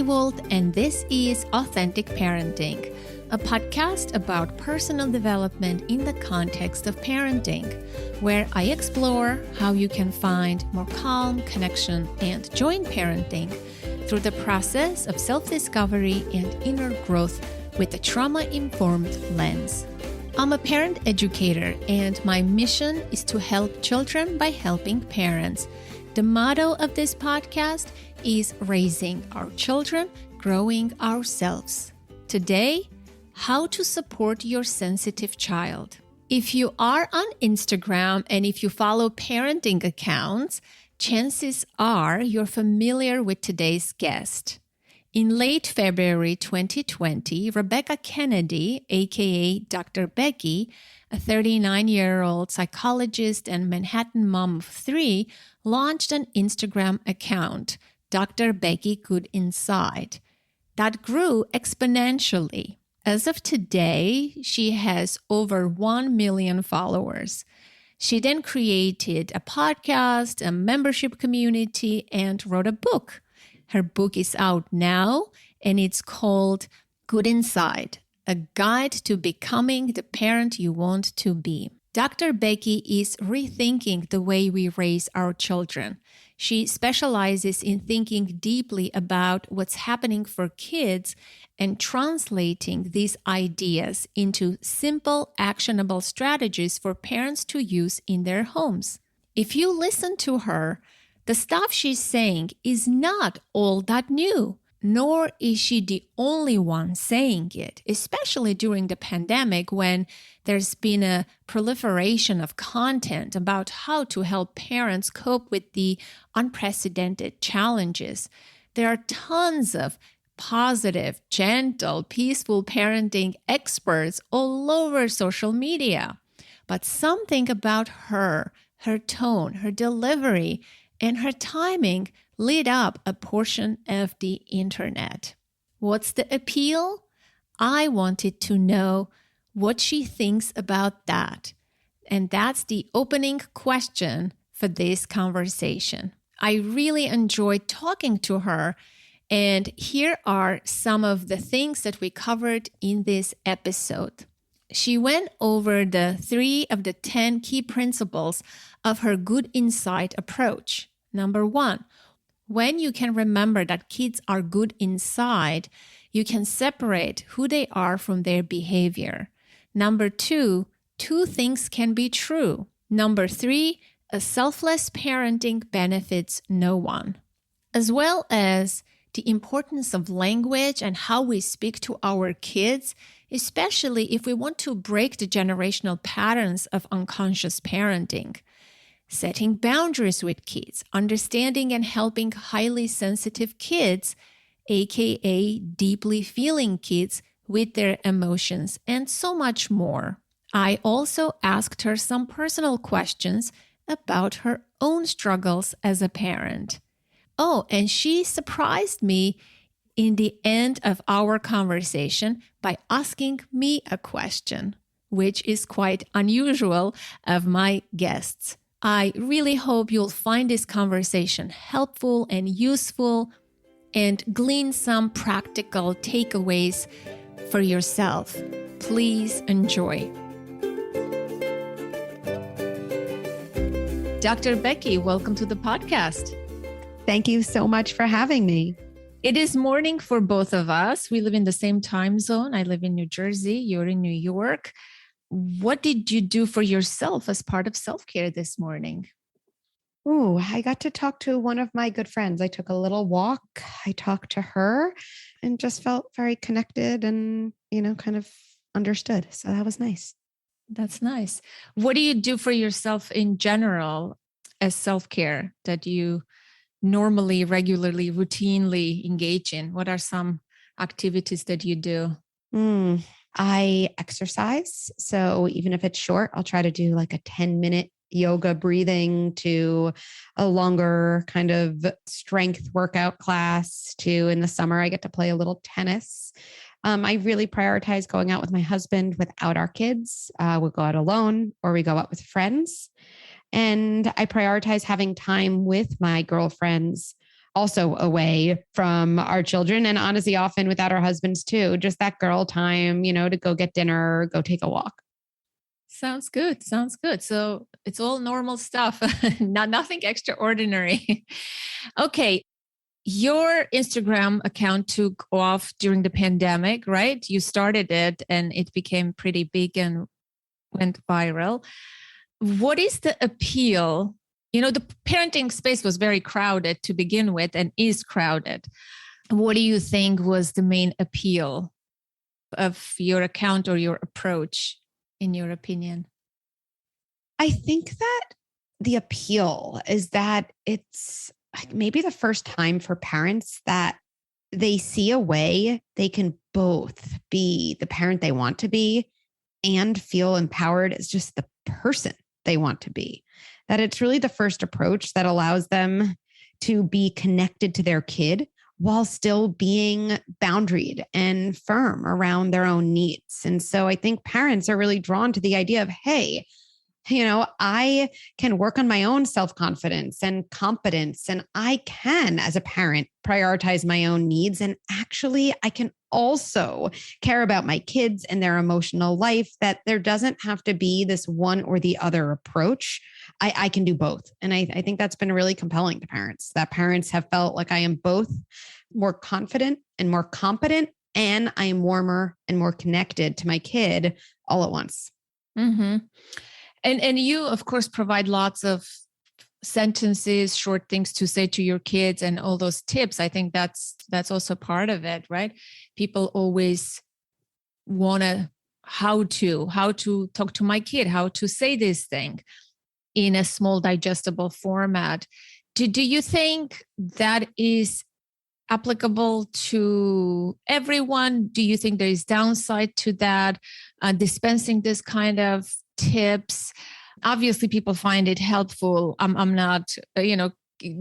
Becky Wold, and this is Authentic Parenting, a podcast about personal development in the context of parenting, where I explore how you can find more calm, connection, and joy in parenting through the process of self-discovery and inner growth with a trauma-informed lens. I'm a parent educator, and my mission is to help children by helping parents. The motto of this podcast is raising our children, growing ourselves. Today, how to support your sensitive child. If you are on Instagram and if you follow parenting accounts, chances are you're familiar with today's guest. In late February 2020, Rebecca Kennedy, aka Dr. Becky, a 39-year-old psychologist and Manhattan mom of 3, launched an Instagram account, Dr. Becky Good Inside, that grew exponentially. As of today, she has over 1 million followers. She then created a podcast, a membership community, and wrote a book. Her book is out now, and it's called Good Inside, a guide to becoming the parent you want to be. Dr. Becky is rethinking the way we raise our children. She specializes in thinking deeply about what's happening for kids and translating these ideas into simple, actionable strategies for parents to use in their homes. If you listen to her, the stuff she's saying is not all that new, nor is she the only one saying it, especially during the pandemic when there's been a proliferation of content about how to help parents cope with the unprecedented challenges. There are tons of positive, gentle, peaceful parenting experts all over social media. But something about her tone, her delivery, and her timing lit up a portion of the internet. What's the appeal? I wanted to know what she thinks about that. And that's the opening question for this conversation. I really enjoyed talking to her, and here are some of the things that we covered in this episode. She went over the 3 of the 10 key principles of her Good Inside approach. Number 1, when you can remember that kids are good inside, you can separate who they are from their behavior. Number 2, 2 things can be true. Number 3, a selfless parenting benefits no one. As well as the importance of language and how we speak to our kids, especially if we want to break the generational patterns of unconscious parenting. Setting boundaries with kids, understanding and helping highly sensitive kids, aka deeply feeling kids, with their emotions, and so much more. I also asked her some personal questions about her own struggles as a parent. Oh, and she surprised me in the end of our conversation by asking me a question, which is quite unusual of my guests. I really hope you'll find this conversation helpful and useful and glean some practical takeaways for yourself. Please enjoy. Dr. Becky, welcome to the podcast. Thank you so much for having me. It is morning for both of us. We live in the same time zone. I live in New Jersey. You're in New York. What did you do for yourself as part of self-care this morning? Oh, I got to talk to one of my good friends. I took a little walk. I talked to her and just felt very connected and, kind of understood. So that was nice. That's nice. What do you do for yourself in general as self-care that you normally, regularly, routinely engage in? What are some activities that you do? I exercise. So even if it's short, I'll try to do like a 10-minute yoga breathing to a longer kind of strength workout class to in the summer, I get to play a little tennis. I really prioritize going out with my husband without our kids. We'll go out alone or we go out with friends. And I prioritize having time with my girlfriends also away from our children, and honestly, often without our husbands too, just that girl time, to go get dinner, go take a walk. Sounds good. Sounds good. So it's all normal stuff, nothing extraordinary. Okay. Your Instagram account took off during the pandemic, right? You started it and it became pretty big and went viral. What is the appeal? The parenting space was very crowded to begin with and is crowded. What do you think was the main appeal of your account or your approach, in your opinion? I think that the appeal is that it's maybe the first time for parents that they see a way they can both be the parent they want to be and feel empowered as just the person they want to be. That it's really the first approach that allows them to be connected to their kid while still being boundaried and firm around their own needs. And so I think parents are really drawn to the idea of, hey, I can work on my own self-confidence and competence, and I can, as a parent, prioritize my own needs. And actually, I can also care about my kids and their emotional life, that there doesn't have to be this one or the other approach. I can do both. And I think that's been really compelling to parents, that parents have felt like I am both more confident and more competent, and I am warmer and more connected to my kid all at once. Mm-hmm. And you, of course, provide lots of sentences, short things to say to your kids and all those tips. I think that's also part of it, right? People always want how to talk to my kid, how to say this thing in a small digestible format. Do you think that is applicable to everyone? Do you think there is downside to that, dispensing this kind of tips? Obviously, people find it helpful. I'm not,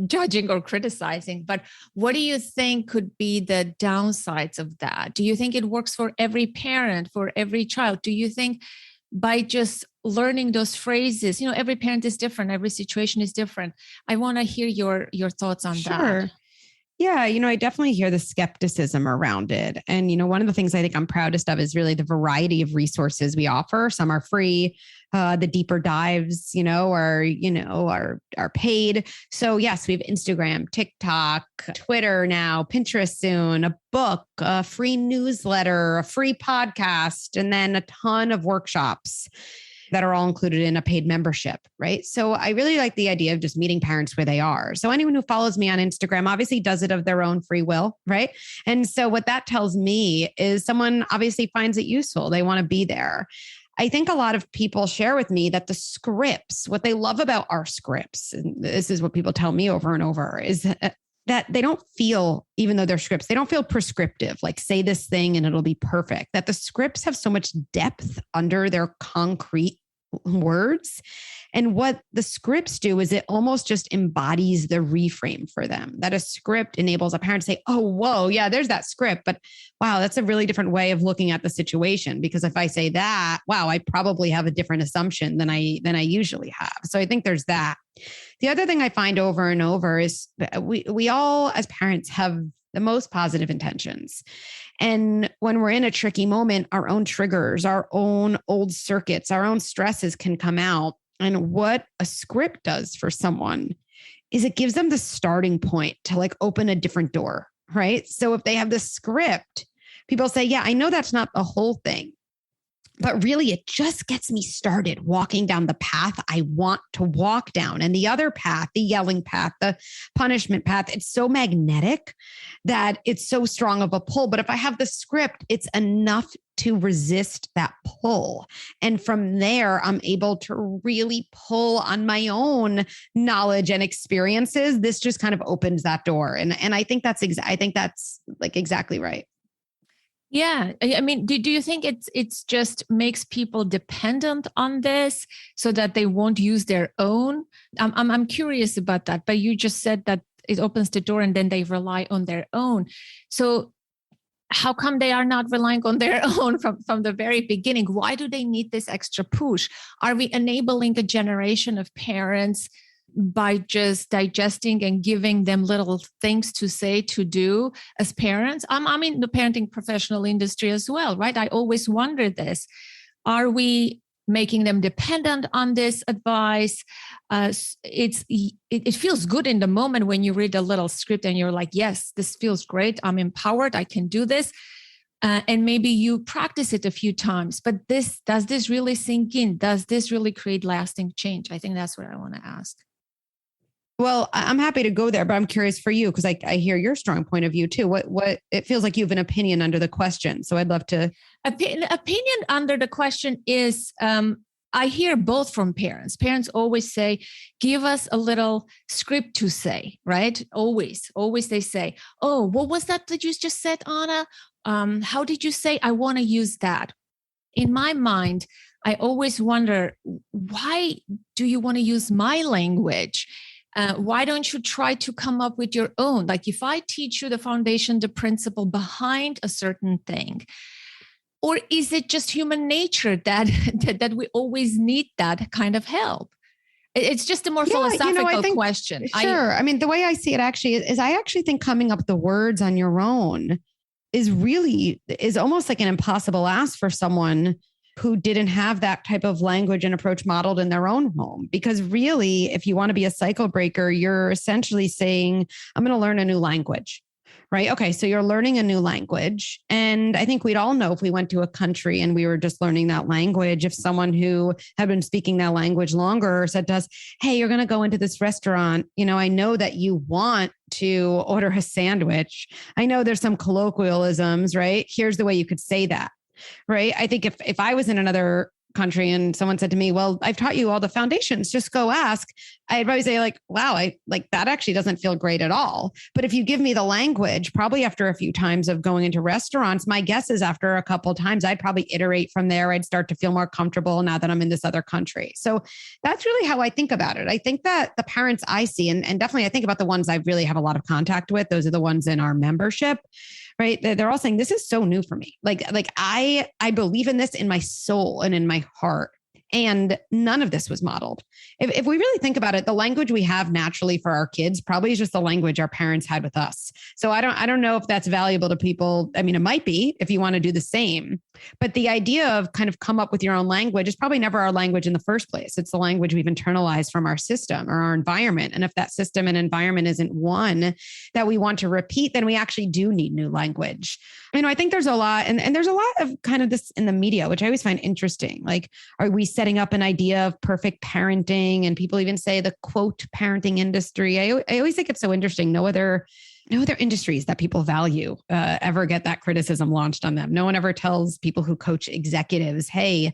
judging or criticizing, but what do you think could be the downsides of that? Do you think it works for every parent, for every child? Do you think by just learning those phrases, every parent is different, every situation is different? I want to hear your thoughts on that. Yeah, I definitely hear the skepticism around it. And, one of the things I think I'm proudest of is really the variety of resources we offer. Some are free. The deeper dives, are paid. So yes, we have Instagram, TikTok, Twitter now, Pinterest soon, a book, a free newsletter, a free podcast, and then a ton of workshops that are all included in a paid membership, right? So I really like the idea of just meeting parents where they are. So anyone who follows me on Instagram obviously does it of their own free will, right? And so what that tells me is someone obviously finds it useful. They want to be there. I think a lot of people share with me that the scripts, what they love about our scripts, and this is what people tell me over and over, is that they don't feel, even though they're scripts, they don't feel prescriptive, like say this thing and it'll be perfect, that the scripts have so much depth under their concrete words. And what the scripts do is it almost just embodies the reframe for them, that a script enables a parent to say, oh, whoa, yeah, there's that script, but wow, that's a really different way of looking at the situation. Because if I say that, wow, I probably have a different assumption than I usually have. So I think there's that. The other thing I find over and over is we all as parents have the most positive intentions. And when we're in a tricky moment, our own triggers, our own old circuits, our own stresses can come out. And what a script does for someone is it gives them the starting point to open a different door, right? So if they have the script, people say, yeah, I know that's not the whole thing, but really it just gets me started walking down the path I want to walk down. And the other path, the yelling path, the punishment path, it's so magnetic that it's so strong of a pull. But if I have the script, it's enough to resist that pull. And from there, I'm able to really pull on my own knowledge and experiences. This just kind of opens that door. And I think that's exactly right. Yeah. I mean, do you think it's just makes people dependent on this so that they won't use their own? I'm curious about that, but you just said that it opens the door and then they rely on their own. So how come they are not relying on their own from the very beginning? Why do they need this extra push? Are we enabling a generation of parents by just digesting and giving them little things to say, to do as parents? I'm in the parenting professional industry as well, right? I always wonder this. Are we making them dependent on this advice? It feels good in the moment when you read a little script and you're like, yes, this feels great. I'm empowered. I can do this. And maybe you practice it a few times, but does this really sink in? Does this really create lasting change? I think that's what I want to ask. Well, I'm happy to go there, but I'm curious for you because I hear your strong point of view too. What it feels like you have an opinion under the question, so I'd love to. Opinion under the question is I hear both from parents. Parents always say, give us a little script to say, right? Always they say, oh, what was that you just said, Anna? How did you say? I want to use that. In my mind, I always wonder, why do you want to use my language? Why don't you try to come up with your own? Like if I teach you the foundation, the principle behind a certain thing, or is it just human nature that we always need that kind of help? It's just a more philosophical question. Sure. I mean, the way I see it actually is I actually think coming up with the words on your own is almost like an impossible ask for someone who didn't have that type of language and approach modeled in their own home. Because really, if you want to be a cycle breaker, you're essentially saying, I'm going to learn a new language. Right. Okay. So you're learning a new language. And I think we'd all know if we went to a country and we were just learning that language, if someone who had been speaking that language longer said to us, hey, you're going to go into this restaurant. I know that you want to order a sandwich. I know there's some colloquialisms, right? Here's the way you could say that. Right. I think if I was in another country and someone said to me, well, I've taught you all the foundations, just go ask, I'd probably say like, wow, that actually doesn't feel great at all. But if you give me the language, probably after a few times of going into restaurants, my guess is after a couple of times, I'd probably iterate from there. I'd start to feel more comfortable now that I'm in this other country. So that's really how I think about it. I think that the parents I see, and definitely I think about the ones I really have a lot of contact with, those are the ones in our membership, right? They're all saying, this is so new for me. Like I believe in this in my soul and in my heart. And none of this was modeled. If we really think about it, the language we have naturally for our kids probably is just the language our parents had with us. So I don't know if that's valuable to people. I mean, it might be if you want to do the same, but the idea of kind of come up with your own language is probably never our language in the first place. It's the language we've internalized from our system or our environment. And if that system and environment isn't one that we want to repeat, then we actually do need new language. I think there's a lot, and there's a lot of kind of this in the media, which I always find interesting. Like, are we setting up an idea of perfect parenting? And people even say the quote parenting industry. I always think it's so interesting. No other industries that people value ever get that criticism launched on them. No one ever tells people who coach executives, hey,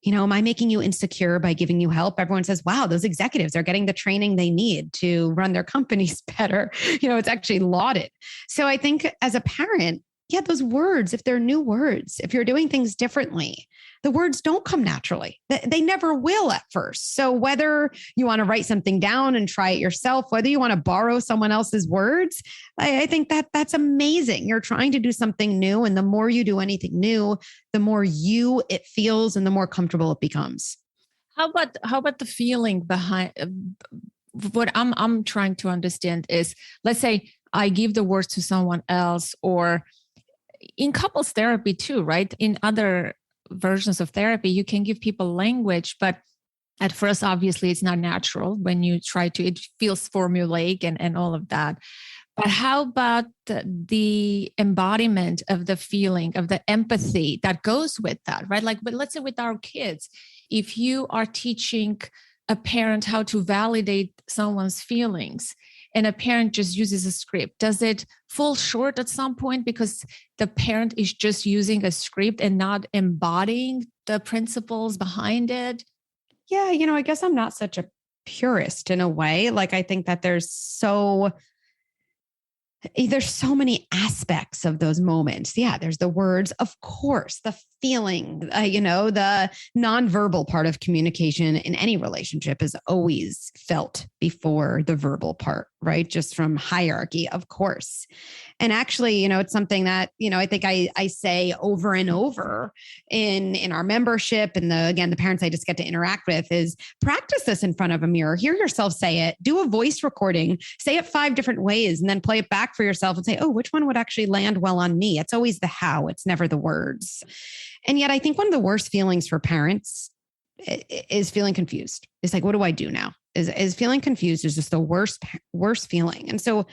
am I making you insecure by giving you help? Everyone says, wow, those executives are getting the training they need to run their companies better. It's actually lauded. So I think as a parent, yeah, those words, if they're new words, if you're doing things differently, the words don't come naturally. They never will at first. So whether you want to write something down and try it yourself, whether you want to borrow someone else's words, I think that's amazing. You're trying to do something new. And the more you do anything new, the more you it feels and the more comfortable it becomes. How about the feeling behind what I'm trying to understand is, let's say I give the words to someone else, or in couples therapy too, right? In other versions of therapy, you can give people language, but at first, obviously, it's not natural when you try to, it feels formulaic and all of that. But how about the embodiment of the feeling, of the empathy that goes with that, right? Like, but let's say with our kids, if you are teaching a parent how to validate someone's feelings, and a parent just uses a script, does it fall short at some point because the parent is just using a script and not embodying the principles behind it? Yeah, I guess I'm not such a purist in a way. Like, I think that there's so There's so many aspects of those moments. Yeah, there's the words, of course, the feeling, the nonverbal part of communication in any relationship is always felt before the verbal part, right? Just from hierarchy, of course. And actually, it's something that, I think I say over and over in our membership and the parents I just get to interact with is practice this in front of a mirror. Hear yourself say it, do a voice recording, say it 5 different ways, and then play it back for yourself and say, oh, which one would actually land well on me? It's always the how, it's never the words. And yet I think one of the worst feelings for parents is feeling confused. It's like, what do I do now? Is feeling confused is just the worst feeling. And so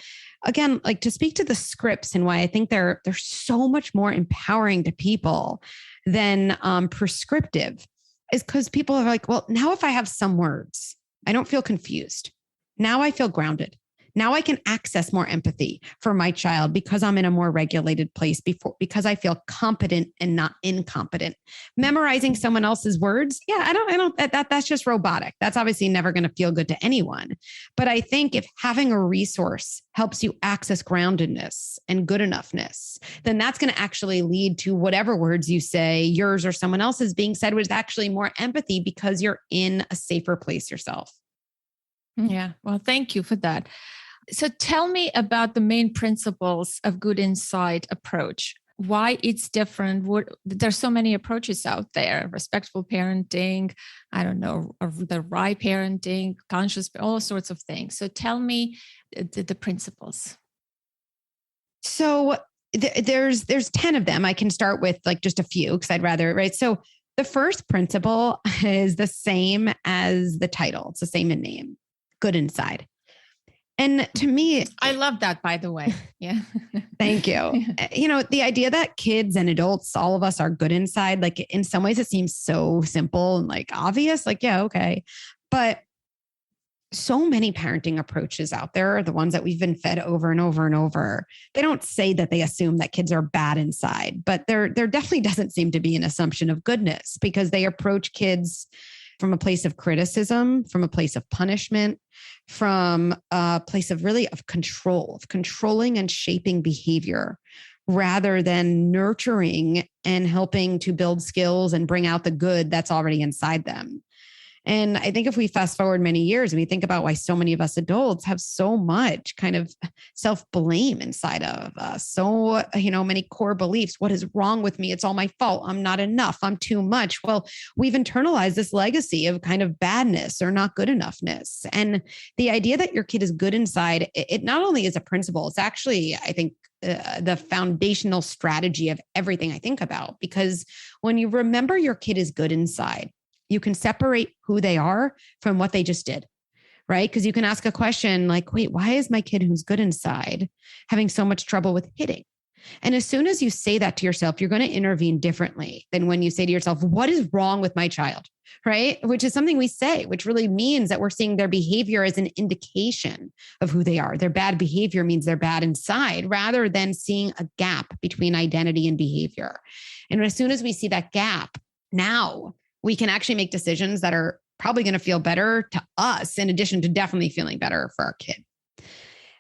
again, like to speak to the scripts and why I think they're so much more empowering to people than prescriptive is because people are like, well, now if I have some words, I don't feel confused. Now I feel grounded. Now I can access more empathy for my child because I'm in a more regulated place because I feel competent and not incompetent. Memorizing someone else's words. Yeah, I don't, that's just robotic. That's obviously never going to feel good to anyone. But I think if having a resource helps you access groundedness and good enoughness, then that's going to actually lead to whatever words you say, yours or someone else's being said, with actually more empathy because you're in a safer place yourself. Yeah. Well, thank you for that. So tell me about the main principles of good insight approach, why it's different. There's so many approaches out there, respectful parenting, I don't know, the right parenting, conscious, all sorts of things. So tell me the principles. So there's 10 of them. I can start with like just a few because I'd rather, right? So the first principle is the same as the title. It's the same in name, good inside. And to me, I love that, by the way. Yeah. Thank you. Yeah. The idea that kids and adults, all of us are good inside, like in some ways it seems so simple and like obvious, like, yeah, okay. But so many parenting approaches out there, the ones that we've been fed over and over and over, they don't say that they assume that kids are bad inside, but there definitely doesn't seem to be an assumption of goodness because they approach kids from a place of criticism, from a place of punishment, from a place of really of control, of controlling and shaping behavior rather than nurturing and helping to build skills and bring out the good that's already inside them. And I think if we fast forward many years and we think about why so many of us adults have so much kind of self-blame inside of us, so, many core beliefs. What is wrong with me? It's all my fault. I'm not enough. I'm too much. Well, we've internalized this legacy of kind of badness or not good enoughness. And the idea that your kid is good inside, it not only is a principle, it's actually, I think, the foundational strategy of everything I think about. Because when you remember your kid is good inside, you can separate who they are from what they just did, right? Because you can ask a question like, wait, why is my kid who's good inside having so much trouble with hitting? And as soon as you say that to yourself, you're going to intervene differently than when you say to yourself, what is wrong with my child, right? Which is something we say, which really means that we're seeing their behavior as an indication of who they are. Their bad behavior means they're bad inside rather than seeing a gap between identity and behavior. And as soon as we see that gap, now we can actually make decisions that are probably going to feel better to us, in addition to definitely feeling better for our kid.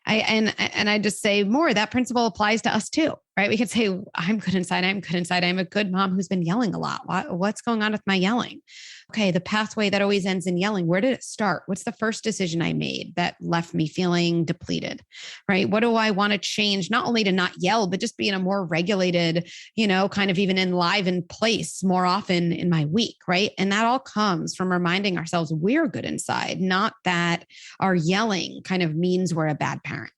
I just say more, that principle applies to us too, right? We could say, I'm good inside. I'm good inside. I'm a good mom who's been yelling a lot. What's going on with my yelling? Okay. The pathway that always ends in yelling. Where did it start? What's the first decision I made that left me feeling depleted, right? What do I want to change? Not only to not yell, but just be in a more regulated, kind of even enlivened place more often in my week, right? And that all comes from reminding ourselves we're good inside, not that our yelling kind of means we're a bad parent.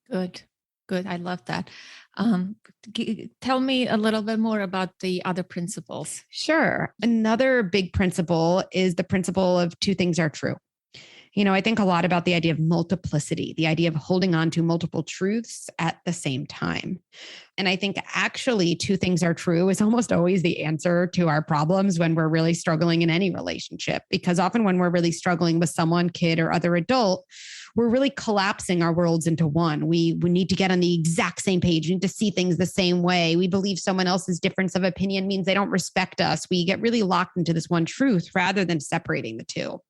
Good. I love that. Tell me a little bit more about the other principles. Sure. Another big principle is the principle of two things are true. I think a lot about the idea of multiplicity, the idea of holding on to multiple truths at the same time. And I think actually two things are true is almost always the answer to our problems when we're really struggling in any relationship. Because often when we're really struggling with someone, kid or other adult, we're really collapsing our worlds into one. We need to get on the exact same page. We need to see things the same way. We believe someone else's difference of opinion means they don't respect us. We get really locked into this one truth rather than separating the two.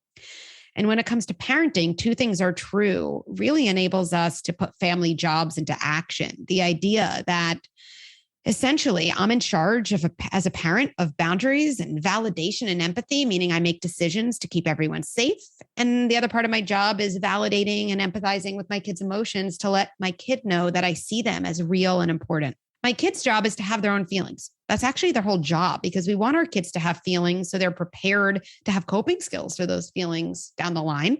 And when it comes to parenting, two things are true really enables us to put family jobs into action. The idea that essentially I'm in charge as a parent of boundaries and validation and empathy, meaning I make decisions to keep everyone safe. And the other part of my job is validating and empathizing with my kids' emotions to let my kid know that I see them as real and important. My kids' job is to have their own feelings. That's actually their whole job because we want our kids to have feelings so they're prepared to have coping skills for those feelings down the line,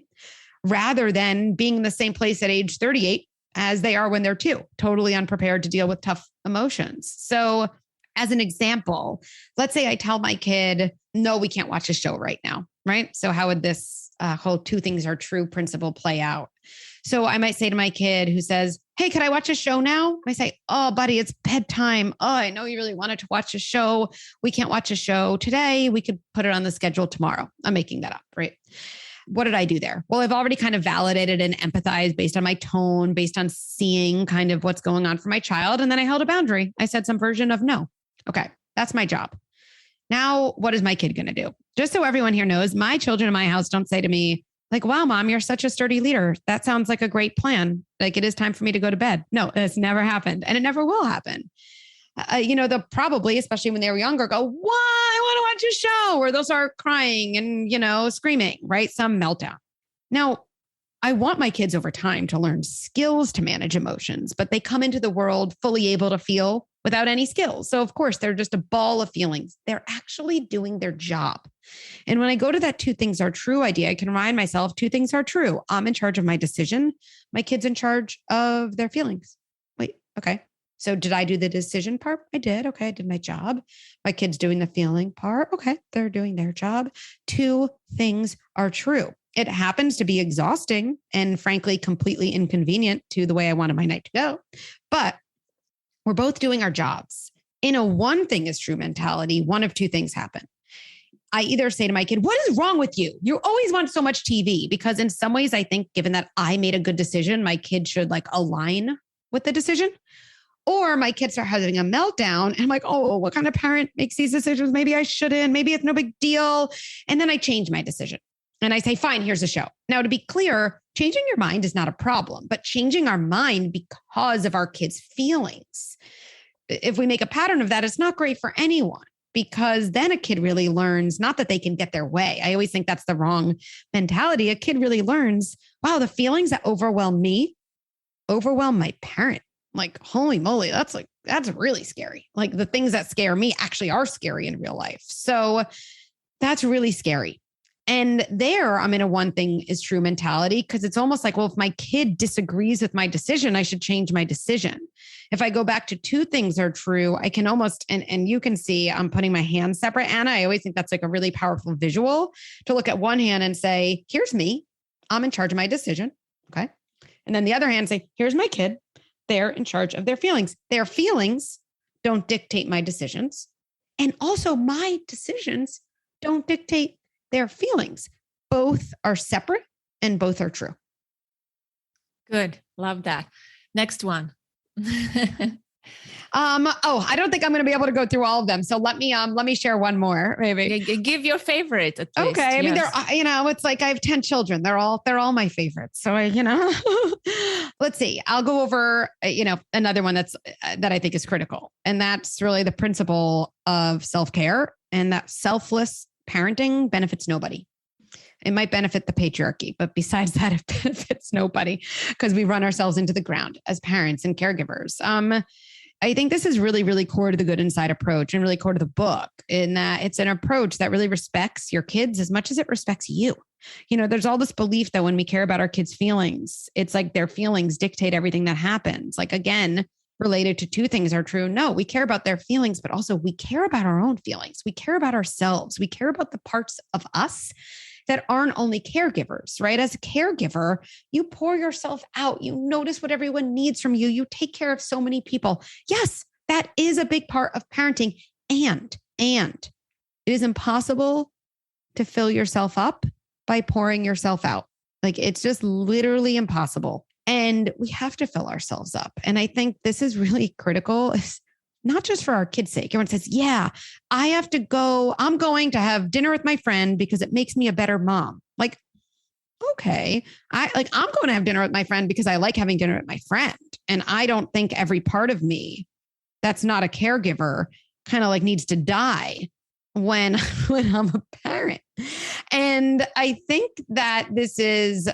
rather than being in the same place at age 38 as they are when they're 2, totally unprepared to deal with tough emotions. So as an example, let's say I tell my kid, no, we can't watch a show right now, right? So how would this whole two things are true principle play out? So I might say to my kid who says, hey, could I watch a show now? I say, oh, buddy, it's bedtime. Oh, I know you really wanted to watch a show. We can't watch a show today. We could put it on the schedule tomorrow. I'm making that up, right? What did I do there? Well, I've already kind of validated and empathized based on my tone, based on seeing kind of what's going on for my child. And then I held a boundary. I said some version of no. Okay, that's my job. Now, what is my kid going to do? Just so everyone here knows, my children in my house don't say to me, like, wow, mom, you're such a sturdy leader. That sounds like a great plan. Like it is time for me to go to bed. No, it's never happened. And it never will happen. They'll probably, especially when they were younger, go, why? I want to watch a show, or they'll start crying and, screaming, right? Some meltdown. Now, I want my kids over time to learn skills to manage emotions, but they come into the world fully able to feel without any skills. So of course, they're just a ball of feelings. They're actually doing their job. And when I go to that two things are true idea, I can remind myself two things are true. I'm in charge of my decision. My kid's in charge of their feelings. Wait, okay. So did I do the decision part? I did. Okay. I did my job. My kid's doing the feeling part. Okay. They're doing their job. Two things are true. It happens to be exhausting and frankly, completely inconvenient to the way I wanted my night to go. But we're both doing our jobs. In a one thing is true mentality, one of two things happen. I either say to my kid, what is wrong with you? You always want so much TV, because in some ways I think given that I made a good decision, my kid should align with the decision. Or my kids start having a meltdown and I'm like, oh, what kind of parent makes these decisions? Maybe I shouldn't, maybe it's no big deal. And then I change my decision and I say, fine, here's a show. Now, to be clear, changing your mind is not a problem, but changing our mind because of our kids' feelings. If we make a pattern of that, it's not great for anyone, because then a kid really learns, not that they can get their way. I always think that's the wrong mentality. A kid really learns, wow, the feelings that overwhelm me overwhelm my parent. Like, holy moly, that's really scary. Like the things that scare me actually are scary in real life. So that's really scary. And there I'm in a one thing is true mentality, because it's almost like, well, if my kid disagrees with my decision, I should change my decision. If I go back to two things are true, I can almost, and you can see I'm putting my hands separate, Anna. I always think that's like a really powerful visual to look at one hand and say, here's me. I'm in charge of my decision. Okay. And then the other hand say, here's my kid. They're in charge of their feelings. Their feelings don't dictate my decisions. And also my decisions don't dictate their feelings. Both are separate and both are true. Good. Love that. Next one. I don't think I'm going to be able to go through all of them. So let me share one more, maybe. Give your favorite at least. Okay. I mean, it's like I have 10 children. They're all my favorites. So let's see. I'll go over, another one that I think is critical. And that's really the principle of self-care, and that selfless parenting benefits nobody. It might benefit the patriarchy, but besides that, it benefits nobody, because we run ourselves into the ground as parents and caregivers. I think this is really, really core to the Good Inside approach, and really core to the book, in that it's an approach that really respects your kids as much as it respects you. There's all this belief that when we care about our kids' feelings, it's like their feelings dictate everything that happens. Like, again, related to two things are true. No, we care about their feelings, but also we care about our own feelings. We care about ourselves. We care about the parts of us that aren't only caregivers, right? As a caregiver, you pour yourself out. You notice what everyone needs from you. You take care of so many people. Yes, that is a big part of parenting. And it is impossible to fill yourself up by pouring yourself out. Like, it's just literally impossible. And we have to fill ourselves up. And I think this is really critical, not just for our kids' sake. Everyone says, yeah, I'm going to have dinner with my friend because it makes me a better mom. Like, okay, I'm going to have dinner with my friend because I like having dinner with my friend. And I don't think every part of me that's not a caregiver kind of like needs to die when when I'm a parent. And I think that this is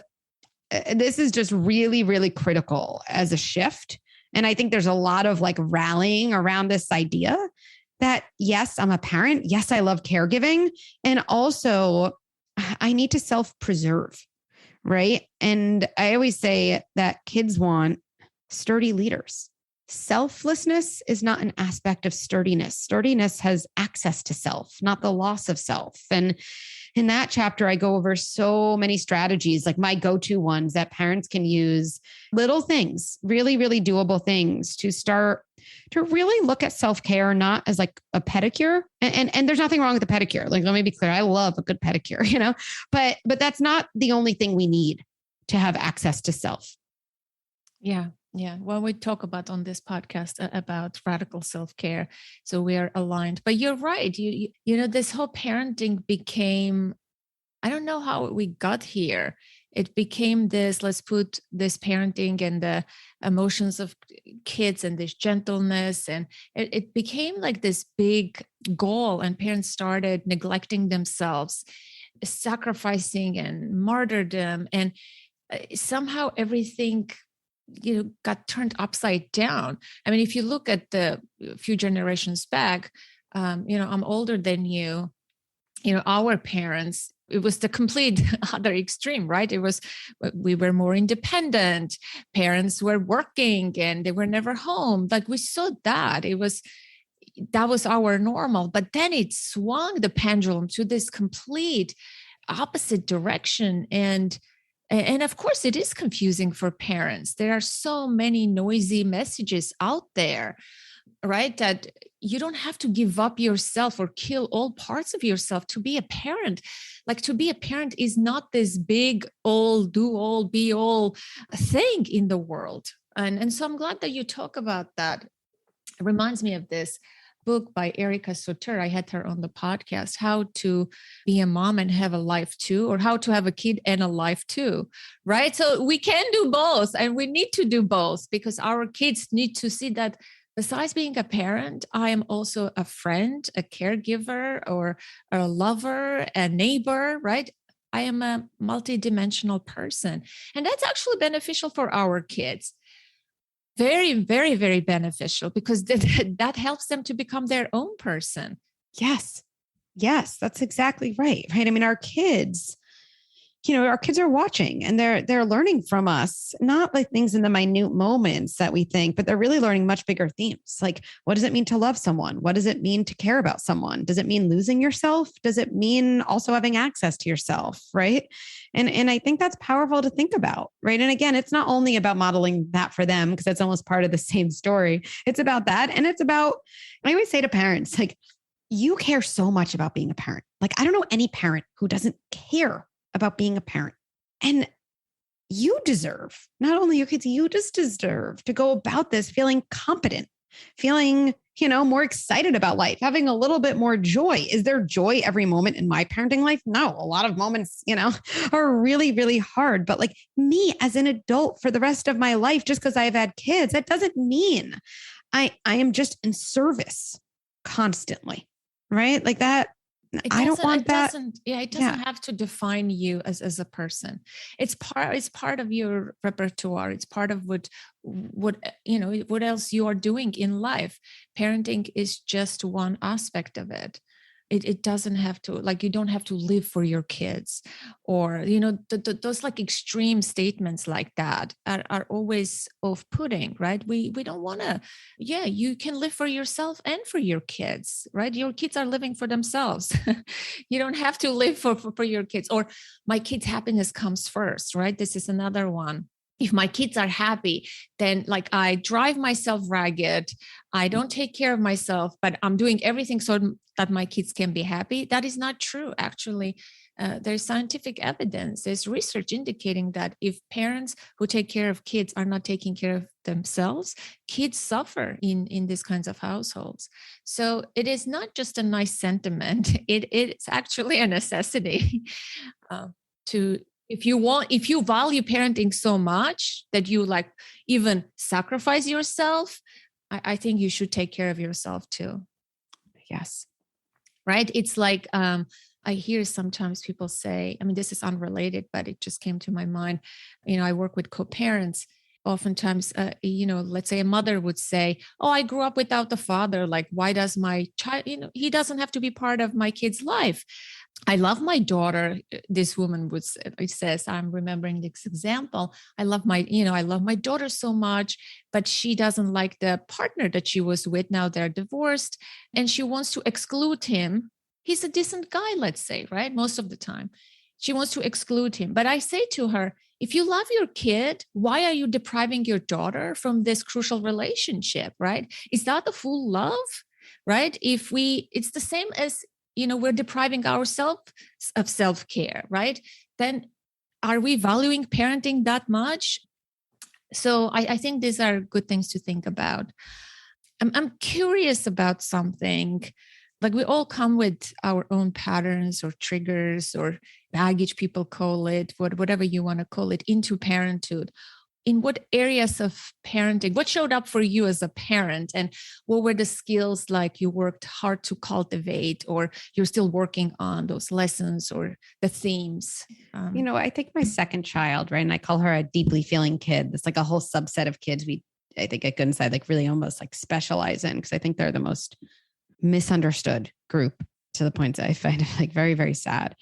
just really, really critical as a shift. And I think there's a lot of like rallying around this idea that, yes, I'm a parent. Yes, I love caregiving. And also, I need to self preserve. Right. And I always say that kids want sturdy leaders. Selflessness is not an aspect of sturdiness. Sturdiness has access to self, not the loss of self. And in that chapter, I go over so many strategies, like my go-to ones that parents can use, little things, really, really doable things to start to really look at self-care, not as like a pedicure. And there's nothing wrong with a pedicure. Like, let me be clear. I love a good pedicure, but that's not the only thing we need to have access to self. Yeah. Yeah. Well, we talk about on this podcast about radical self-care. So we are aligned, but you're right. This whole parenting became, I don't know how we got here. It became this, let's put this parenting and the emotions of kids and this gentleness. And it became like this big goal, and parents started neglecting themselves, sacrificing and martyrdom. And somehow everything got turned upside down. I mean, if you look at the few generations back, I'm older than you. Our parents, it was the complete other extreme, right? We were more independent. Parents were working and they were never home. Like, we saw that. That was our normal. But then it swung the pendulum to this complete opposite direction. And of course, it is confusing for parents. There are so many noisy messages out there, right? That you don't have to give up yourself or kill all parts of yourself to be a parent. Like, to be a parent is not this big, all, do all, be all thing in the world. And so I'm glad that you talk about that. It reminds me of this book by Erica Soter. I had her on the podcast, How to Be a Mom and Have a Life Too, or How to Have a Kid and a Life Too, right? So we can do both, and we need to do both, because our kids need to see that besides being a parent, I am also a friend, a caregiver, or a lover, a neighbor, right? I am a multidimensional person. And that's actually beneficial for our kids. Very, very, very beneficial, because that helps them to become their own person. Yes. Yes, that's exactly right. Right. I mean, our kids are watching, and they're learning from us, not like things in the minute moments that we think, but they're really learning much bigger themes. Like, what does it mean to love someone? What does it mean to care about someone? Does it mean losing yourself? Does it mean also having access to yourself? Right. And I think that's powerful to think about. Right. And again, it's not only about modeling that for them, because that's almost part of the same story. It's about that. And it's about, I always say to parents, like, you care so much about being a parent. Like, I don't know any parent who doesn't care about being a parent. And you deserve, not only your kids, you just deserve to go about this feeling competent, feeling, more excited about life, having a little bit more joy. Is there joy every moment in my parenting life? No, a lot of moments, are really, really hard. But like me as an adult for the rest of my life, just because I've had kids, that doesn't mean I am just in service constantly, right? Like that. I don't want that. It doesn't have to define you as a person. It's part of your repertoire. It's part of what else you are doing in life. Parenting is just one aspect of it. It doesn't have to, like, you don't have to live for your kids, or those like extreme statements like that are always off-putting, right? We don't want to. Yeah, you can live for yourself and for your kids, right? Your kids are living for themselves. You don't have to live for your kids. Or my kids' happiness comes first, right? This is another one. If my kids are happy, then like I drive myself ragged, I don't take care of myself, but I'm doing everything so that my kids can be happy. That is not true. Actually, there's scientific evidence. There's research indicating that if parents who take care of kids are not taking care of themselves, kids suffer in these kinds of households. So it is not just a nice sentiment. It's actually a necessity to if you value parenting so much that you like even sacrifice yourself, I think you should take care of yourself too. Yes. Right. It's like, I hear sometimes people say, I mean, this is unrelated, but it just came to my mind. I work with co-parents. Oftentimes, let's say a mother would say, oh, I grew up without the father. Like, why does my child, he doesn't have to be part of my kid's life. I love my daughter. This woman says, I'm remembering this example. I love my daughter so much, but she doesn't like the partner that she was with. Now they're divorced and she wants to exclude him. He's a decent guy, let's say, right? Most of the time she wants to exclude him. But I say to her, if you love your kid, why are you depriving your daughter from this crucial relationship, right? Is that the full love, right? It's the same as, we're depriving ourselves of self-care, right? Then are we valuing parenting that much? So I think these are good things to think about. I'm curious about something. Like, we all come with our own patterns or triggers or baggage, people call it, whatever you want to call it, into parenthood. In what areas of parenting, what showed up for you as a parent, and what were the skills like you worked hard to cultivate, or you're still working on those lessons or the themes? I think my second child, right? And I call her a deeply feeling kid. It's like a whole subset of kids I think at Good Inside, like really almost like specialize in, because I think they're the most misunderstood group, to the point that I find it like very, very sad.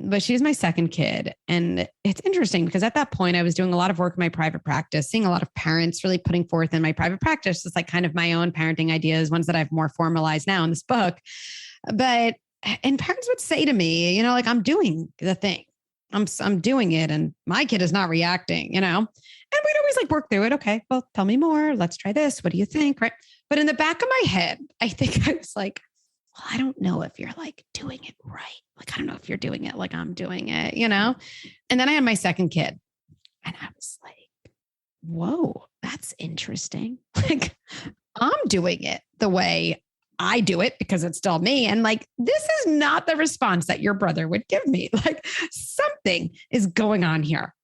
But she's my second kid. And it's interesting because at that point I was doing a lot of work in my private practice, seeing a lot of parents really putting forth in my private practice, just like kind of my own parenting ideas, ones that I've more formalized now in this book. And parents would say to me, like, I'm doing the thing. I'm doing it and my kid is not reacting, and we'd always like work through it. Okay, well, tell me more. Let's try this. What do you think? Right. But in the back of my head, I think I was like, well, I don't know if you're like doing it right. Like, I don't know if you're doing it like I'm doing it, And then I had my second kid and I was like, whoa, that's interesting. Like, I'm doing it the way I do it because it's still me. And like, this is not the response that your brother would give me. Like, something is going on here.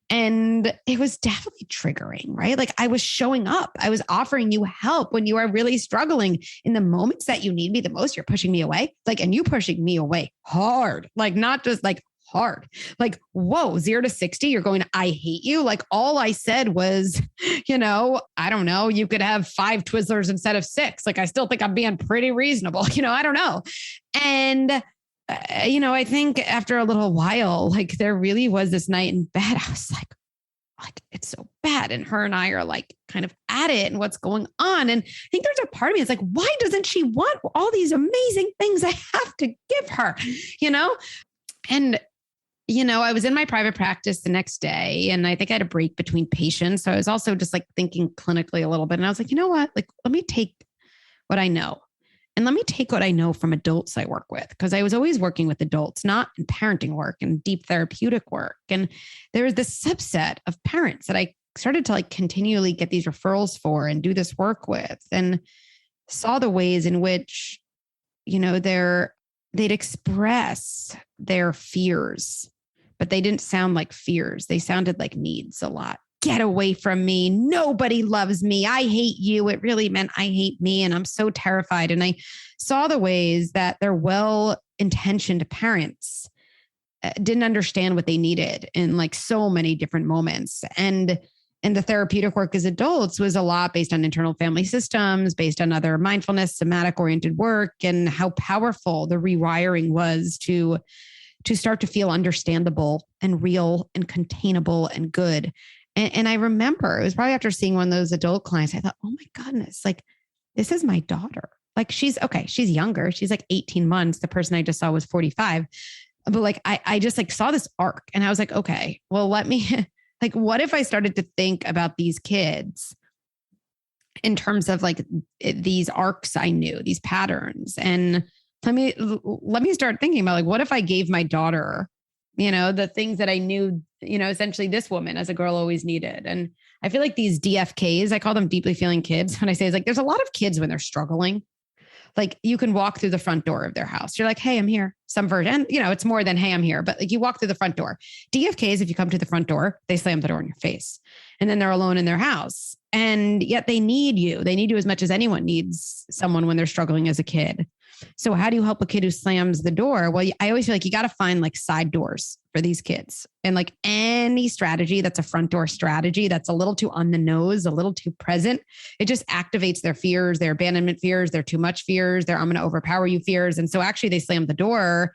And it was definitely triggering, right? Like, I was showing up. I was offering you help when you are really struggling. In the moments that you need me the most, you're pushing me away. Like, and you pushing me away hard, like not just like hard, like, whoa, 0 to 60, you're going, I hate you. Like, all I said was, I don't know, you could have 5 Twizzlers instead of 6. Like, I still think I'm being pretty reasonable, I don't know. And I think after a little while, like, there really was this night in bed, I was like, it's so bad. And her and I are like kind of at it and what's going on. And I think there's a part of me that's like, why doesn't she want all these amazing things I have to give her, And, I was in my private practice the next day and I think I had a break between patients. So I was also just like thinking clinically a little bit. And I was like, you know what? Like, let me take what I know. And let me take what I know from adults I work with, because I was always working with adults, not in parenting work and deep therapeutic work. And there was this subset of parents that I started to like continually get these referrals for and do this work with, and saw the ways in which, they'd express their fears, but they didn't sound like fears. They sounded like needs a lot. Get away from me. Nobody loves me. I hate you. It really meant I hate me. And I'm so terrified. And I saw the ways that their well-intentioned parents didn't understand what they needed in like so many different moments. And the therapeutic work as adults was a lot based on internal family systems, based on other mindfulness, somatic oriented work, and how powerful the rewiring was to start to feel understandable and real and containable and good. And I remember it was probably after seeing one of those adult clients, I thought, oh my goodness, like, this is my daughter. Like, she's younger. She's like 18 months. The person I just saw was 45. But like, I just like saw this arc and I was like, okay, well, let me, like, what if I started to think about these kids in terms of like these arcs I knew, these patterns. And let me start thinking about like, what if I gave my daughter, the things that I knew, essentially this woman as a girl always needed. And I feel like these DFKs, I call them deeply feeling kids. When I say it's like, there's a lot of kids when they're struggling, Like you can walk through the front door of their house. You're like, hey, I'm here. Some version, it's more than, hey, I'm here. But like you walk through the front door. DFKs, if you come to the front door, they slam the door in your face and then they're alone in their house. And yet they need you. They need you as much as anyone needs someone when they're struggling as a kid. So how do you help a kid who slams the door? Well, I always feel like you got to find like side doors for these kids, and like any strategy that's a front door strategy that's a little too on the nose, a little too present, it just activates their fears, their abandonment fears, their too much fears, their I'm going to overpower you fears. And so actually they slam the door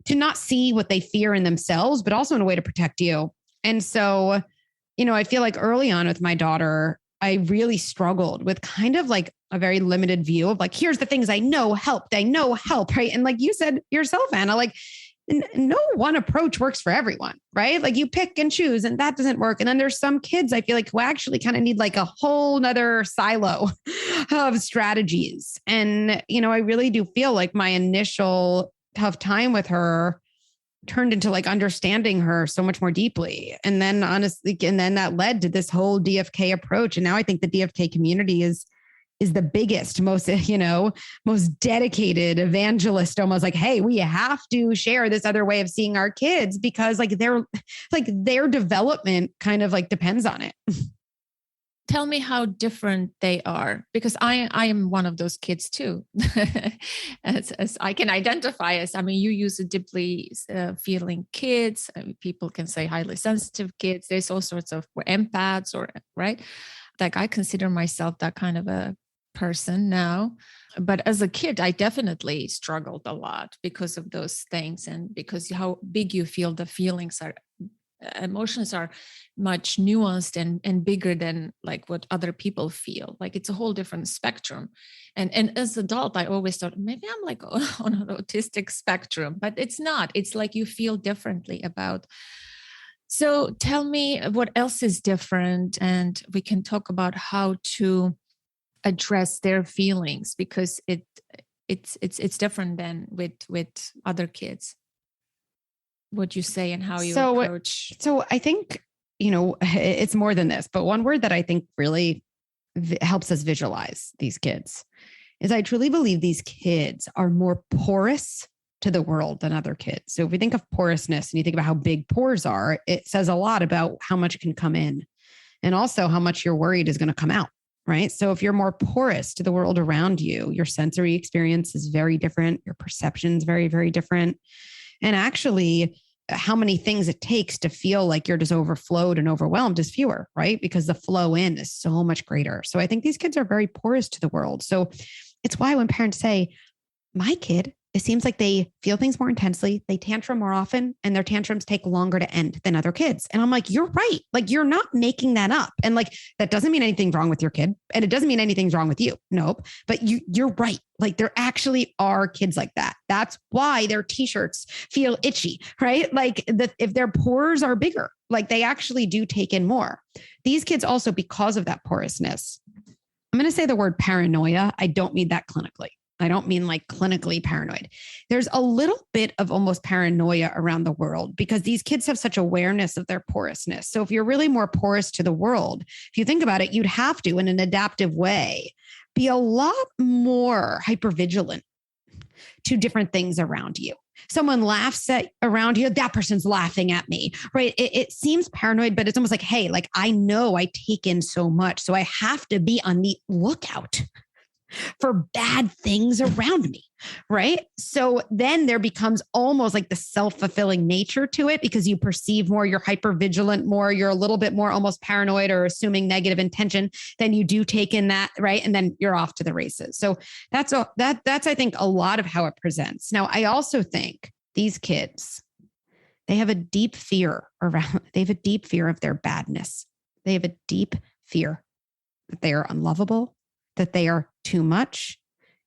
to not see what they fear in themselves, but also in a way to protect you. And so, I feel like early on with my daughter, I really struggled with kind of like a very limited view of like, here's the things I know help, right? And like you said yourself, Anna, like no one approach works for everyone, right? Like you pick and choose and that doesn't work. And then there's some kids I feel like who actually kind of need like a whole nother silo of strategies. And, I really do feel like my initial tough time with her turned into like understanding her so much more deeply. And then that led to this whole DFK approach. And now I think the DFK community is the biggest, most dedicated evangelist, almost like, hey, we have to share this other way of seeing our kids because like their development kind of like depends on it. Tell me how different they are, because I am one of those kids too. as I can identify as, you use a deeply feeling kids. People can say highly sensitive kids. There's all sorts of empaths, right? Like I consider myself that kind of a person now. But as a kid, I definitely struggled a lot because of those things and because how big you feel the feelings are. Emotions are much nuanced and bigger than like what other people feel. Like it's a whole different spectrum. And as an adult, I always thought maybe I'm like on an autistic spectrum, but it's not. It's like you feel differently about. So tell me what else is different, and we can talk about how to address their feelings because it's different than with other kids. What you say and how you approach. So I think, it's more than this, but one word that I think really helps us visualize these kids is I truly believe these kids are more porous to the world than other kids. So if we think of porousness and you think about how big pores are, it says a lot about how much can come in and also how much you're worried is going to come out, right? So if you're more porous to the world around you, your sensory experience is very different. Your perception is very, very different. And actually, how many things it takes to feel like you're just overflowed and overwhelmed is fewer, right? Because the flow in is so much greater. So I think these kids are very porous to the world. So it's why when parents say, my kid, it seems like they feel things more intensely, they tantrum more often, and their tantrums take longer to end than other kids. And I'm like, you're right. Like, you're not making that up. And like, that doesn't mean anything's wrong with your kid. And it doesn't mean anything's wrong with you. Nope. But you're right. Like there actually are kids like that. That's why their t-shirts feel itchy, right? Like if their pores are bigger, like they actually do take in more. These kids also, because of that porousness, I'm going to say the word paranoia. I don't mean that clinically. I don't mean like clinically paranoid. There's a little bit of almost paranoia around the world because these kids have such awareness of their porousness. So if you're really more porous to the world, if you think about it, you'd have to, in an adaptive way, be a lot more hypervigilant to different things around you. Someone laughs around you, that person's laughing at me, right? It seems paranoid, but it's almost like, hey, like I know I take in so much, so I have to be on the lookout for bad things around me, right? So then there becomes almost like the self-fulfilling nature to it because you perceive more, you're hyper-vigilant more, you're a little bit more almost paranoid or assuming negative intention than you do take in that, right? And then you're off to the races. So that's I think a lot of how it presents. Now, I also think these kids, they have a deep fear of their badness. They have a deep fear that they are unlovable, that they are too much.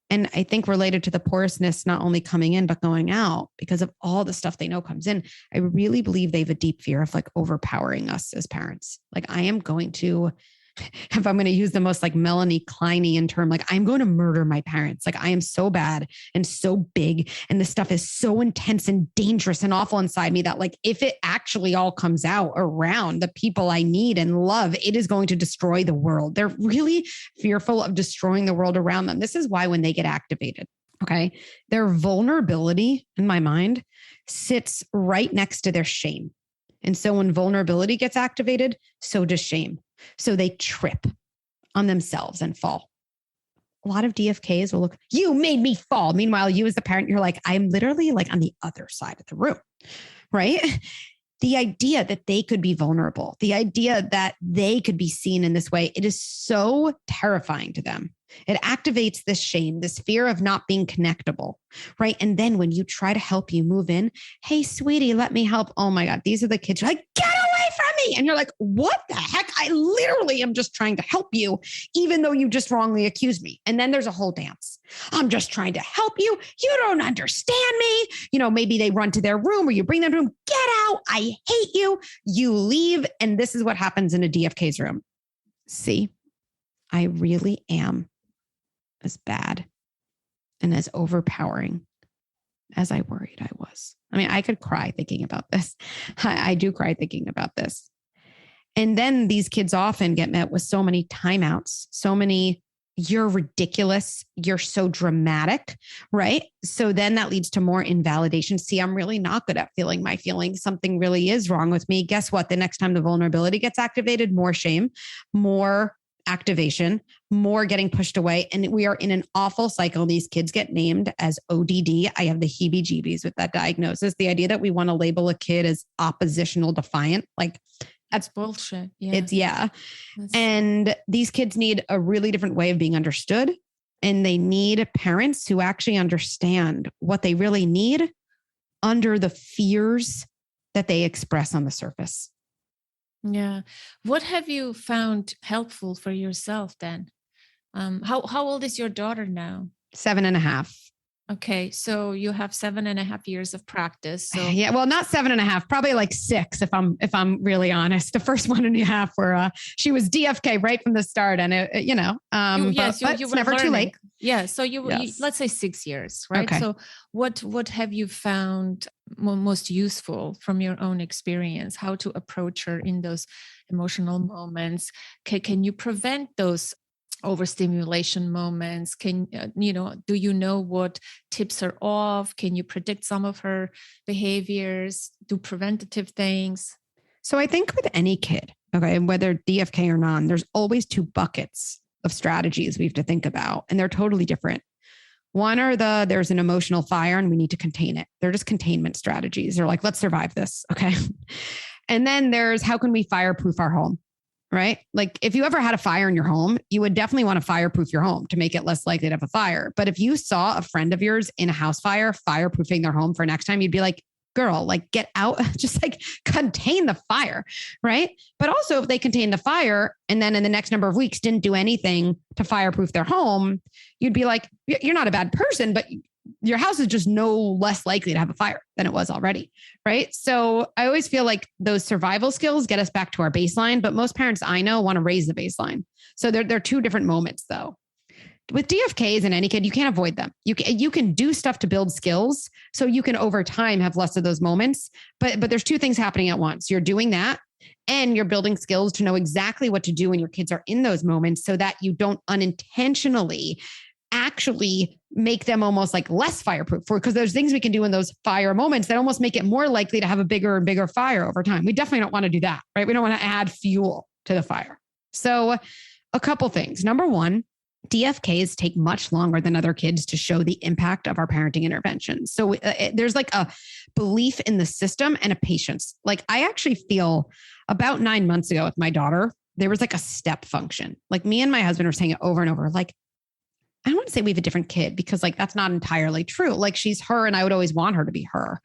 And I think related to the porousness, not only coming in, but going out because of all the stuff they know comes in. I really believe they have a deep fear of like overpowering us as parents. Like I am going to if I'm going to use the most like Melanie Kleinian term, like I'm going to murder my parents. Like I am so bad and so big. And this stuff is so intense and dangerous and awful inside me that like, if it actually all comes out around the people I need and love, it is going to destroy the world. They're really fearful of destroying the world around them. This is why when they get activated, okay, their vulnerability in my mind sits right next to their shame. And so when vulnerability gets activated, so does shame. So they trip on themselves and fall. A lot of DFKs will look, you made me fall. Meanwhile, you as the parent, you're like, I'm literally like on the other side of the room, right? The idea that they could be vulnerable, the idea that they could be seen in this way, it is so terrifying to them. It activates this shame, this fear of not being connectable, right? And then when you try to help you move in, hey, sweetie, let me help. Oh my God, these are the kids who are like, get away from me. And you're like, what the heck? I literally am just trying to help you, even though you just wrongly accused me. And then there's a whole dance. I'm just trying to help you. You don't understand me. You know, maybe they run to their room or you bring them to room. Get out. I hate you. You leave. And this is what happens in a DFK's room. See, I really am as bad and as overpowering as I worried I was. I mean, I could cry thinking about this. I do cry thinking about this. And then these kids often get met with so many timeouts, so many, you're ridiculous, you're so dramatic, right? So then that leads to more invalidation. See, I'm really not good at feeling my feelings. Something really is wrong with me. Guess what? The next time the vulnerability gets activated, more shame, more activation, more getting pushed away. And we are in an awful cycle. These kids get named as ODD. I have the heebie-jeebies with that diagnosis. The idea that we want to label a kid as oppositional defiant, like that's bullshit. Yeah. And these kids need a really different way of being understood. And they need parents who actually understand what they really need under the fears that they express on the surface. Yeah. What have you found helpful for yourself then? How old is your daughter now? 7.5. Okay. So you have 7.5 years of practice. So yeah, well, not 7.5, probably like 6, if I'm really honest. The first 1.5 were, she was DFK right from the start. And it, you know, but it's never too late. Yeah. So you let's say 6 years, right? Okay. So what have you found most useful from your own experience, how to approach her in those emotional moments? Can you prevent those overstimulation moments? Do you know what tips her off? Can you predict some of her behaviors, do preventative things? So I think with any kid, okay, whether DFK or non, there's always 2 buckets of strategies we have to think about, and they're totally different. One are there's an emotional fire and we need to contain it. They're just containment strategies. They're like, let's survive this. Okay. And then there's, how can we fireproof our home? Right? Like if you ever had a fire in your home, you would definitely want to fireproof your home to make it less likely to have a fire. But if you saw a friend of yours in a house fire, fireproofing their home for next time, you'd be like, girl, like get out, just like contain the fire. Right. But also if they contain the fire and then in the next number of weeks didn't do anything to fireproof their home, you'd be like, you're not a bad person, but your house is just no less likely to have a fire than it was already. Right. So I always feel like those survival skills get us back to our baseline, but most parents I know want to raise the baseline. So they're 2 different moments though. With DFKs and any kid, you can't avoid them. You can do stuff to build skills. So you can over time have less of those moments, but there's 2 things happening at once. You're doing that and you're building skills to know exactly what to do when your kids are in those moments so that you don't unintentionally actually make them almost like less fireproof, because there's things we can do in those fire moments that almost make it more likely to have a bigger and bigger fire over time. We definitely don't want to do that, right? We don't want to add fuel to the fire. So a couple things. Number 1, DFKs take much longer than other kids to show the impact of our parenting interventions. So there's like a belief in the system and a patience. Like I actually feel about 9 months ago with my daughter, there was like a step function. Like me and my husband were saying it over and over, like, I don't want to say we have a different kid because like, that's not entirely true. Like she's her and I would always want her to be her,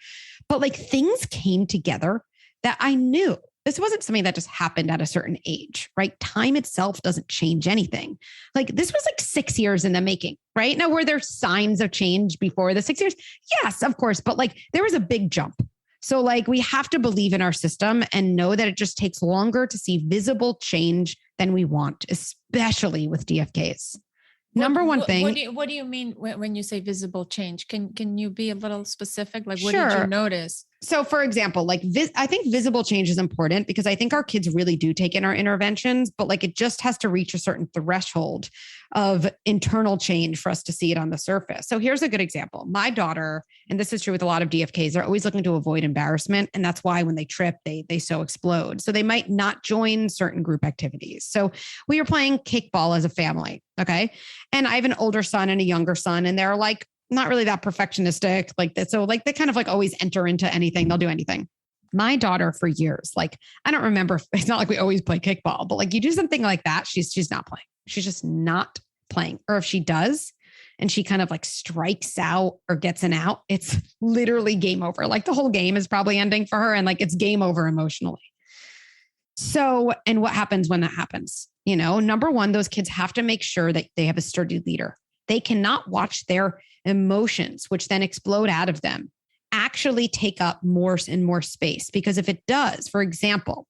but like things came together that I knew this wasn't something that just happened at a certain age, right? Time itself doesn't change anything. Like this was like 6 years in the making, right? Now, were there signs of change before the 6 years? Yes, of course. But like there was a big jump. So like we have to believe in our system and know that it just takes longer to see visible change than we want, especially with DFKs. Number one thing. What do you mean when you say visible change? Can you be a little specific? Like, what Sure. did you notice? So for example, like I think visible change is important because I think our kids really do take in our interventions, but like it just has to reach a certain threshold of internal change for us to see it on the surface. So here's a good example. My daughter, and this is true with a lot of DFKs, they're always looking to avoid embarrassment. And that's why when they trip, they so explode. So they might not join certain group activities. So we were playing kickball as a family. Okay. And I have an older son and a younger son, and they're like, not really that perfectionistic like that. So like they kind of like always enter into anything. They'll do anything. My daughter for years, like, I don't remember. It's not like we always play kickball, but like you do something like that. She's not playing. She's just not playing. Or if she does, and she kind of like strikes out or gets an out, it's literally game over. Like the whole game is probably ending for her. And like, it's game over emotionally. So, and what happens when that happens? You know, number one, those kids have to make sure that they have a sturdy leader. They cannot watch their emotions, which then explode out of them, actually take up more and more space. Because if it does, for example,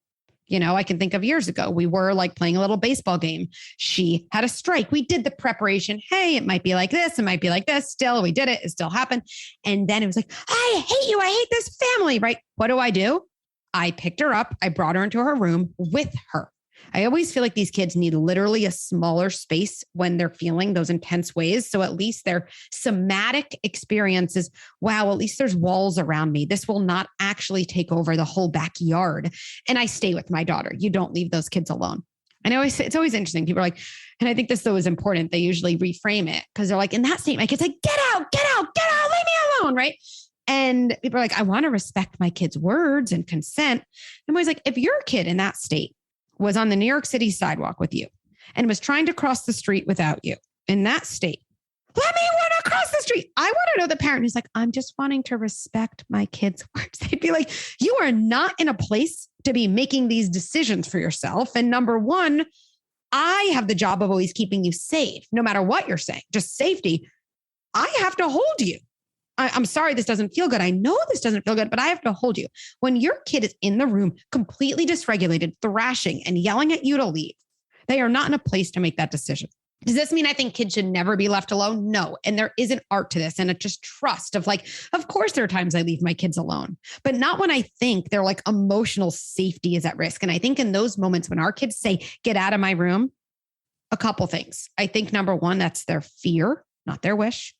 you know, I can think of years ago, we were like playing a little baseball game. She had a strike. We did the preparation. Hey, it might be like this. It might be like this. Still, we did it. It still happened. And then it was like, I hate you. I hate this family, right? What do? I picked her up. I brought her into her room with her. I always feel like these kids need literally a smaller space when they're feeling those intense ways. So at least their somatic experiences, wow, at least there's walls around me. This will not actually take over the whole backyard. And I stay with my daughter. You don't leave those kids alone. I know it's always interesting. People are like, and I think this though is important. They usually reframe it because they're like, in that state, my kid's like, get out, leave me alone, right? And people are like, I want to respect my kid's words and consent. I'm always like, if your kid in that state was on the New York City sidewalk with you and was trying to cross the street without you in that state, let me run across the street. I want to know the parent who's like, I'm just wanting to respect my kid's words. They'd be like, you are not in a place to be making these decisions for yourself. And number one, I have the job of always keeping you safe, no matter what you're saying, just safety. I have to hold you. I'm sorry, this doesn't feel good. I know this doesn't feel good, but I have to hold you. When your kid is in the room, completely dysregulated, thrashing and yelling at you to leave, they are not in a place to make that decision. Does this mean I think kids should never be left alone? No. And there is an art to this and a just trust of like, of course, there are times I leave my kids alone, but not when I think their like emotional safety is at risk. And I think in those moments when our kids say, get out of my room, a couple things. I think number one, that's their fear, not their wish.